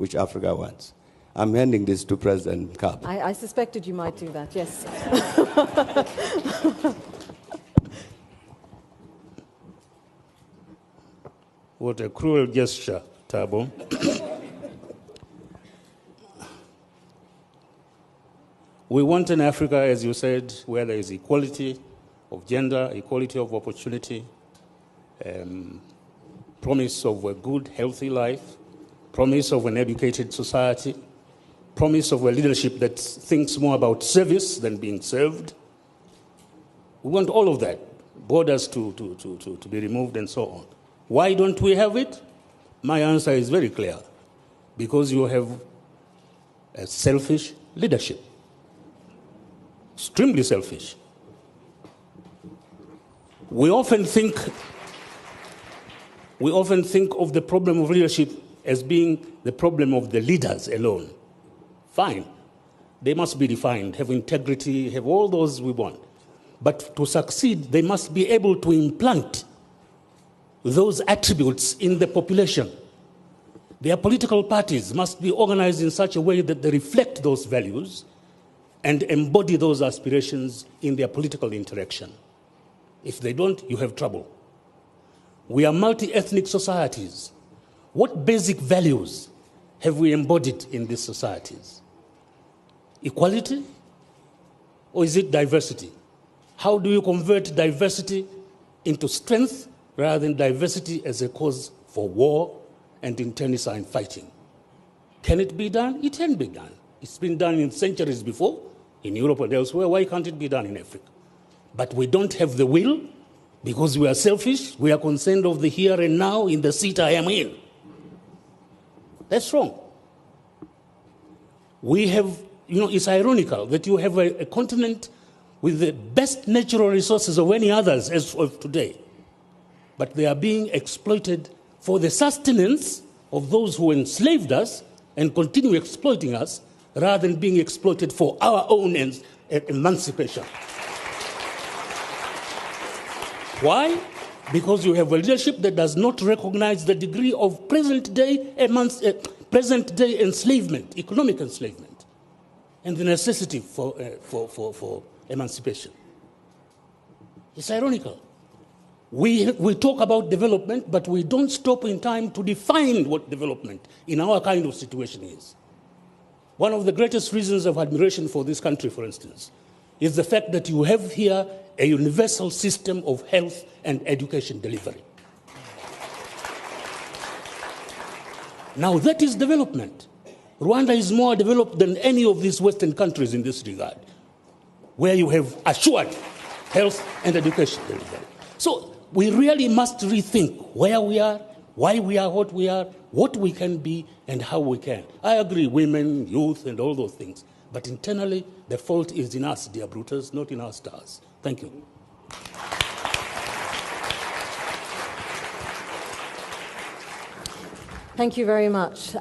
which Africa wants. I'm handing this to President Kapa. I suspected you might do that, yes. What a cruel gesture, Thabo. We want an Africa, as you said, where there is equality of gender, equality of opportunity, promise of a good, healthy life, promise of an educated society, promise of a leadership that thinks more about service than being served. We want all of that, borders to be removed and so on. Why don't we have it? My answer is very clear. Because you have a selfish leadership. Extremely selfish. We often think of the problem of leadership as being the problem of the leaders alone. Fine. They must be defined, have integrity, have all those we want. But to succeed, they must be able to implant those attributes in the population. Their political parties must be organized in such a way that they reflect those values and embody those aspirations in their political interaction. If they don't, you have trouble. We are multi-ethnic societies. What basic values have we embodied in these societies? Equality? Or is it diversity? How do you convert diversity into strength rather than diversity as a cause for war and internecine fighting? Can it be done? It can be done. It's been done in centuries before, in Europe and elsewhere. Why can't it be done in Africa? But we don't have the will because we are selfish. We are concerned of the here and now in the seat I am in. That's wrong. We have, it's ironical that you have a continent with the best natural resources of any others as of today, but they are being exploited for the sustenance of those who enslaved us and continue exploiting us rather than being exploited for our own emancipation. Why? Because you have a leadership that does not recognize the degree of present-day enslavement, economic enslavement, and the necessity for emancipation. It's ironical. We talk about development, but we don't stop in time to define what development in our kind of situation is. One of the greatest reasons of admiration for this country, for instance, is the fact that you have here a universal system of health and education delivery. Now that is development. Rwanda is more developed than any of these Western countries in this regard, where you have assured health and education delivery. So we really must rethink where we are, why we are what we can be, and how we can. I agree, women, youth, and all those things. But internally, the fault is in us, dear Brutus, not in our stars. Thank you. Thank you very much.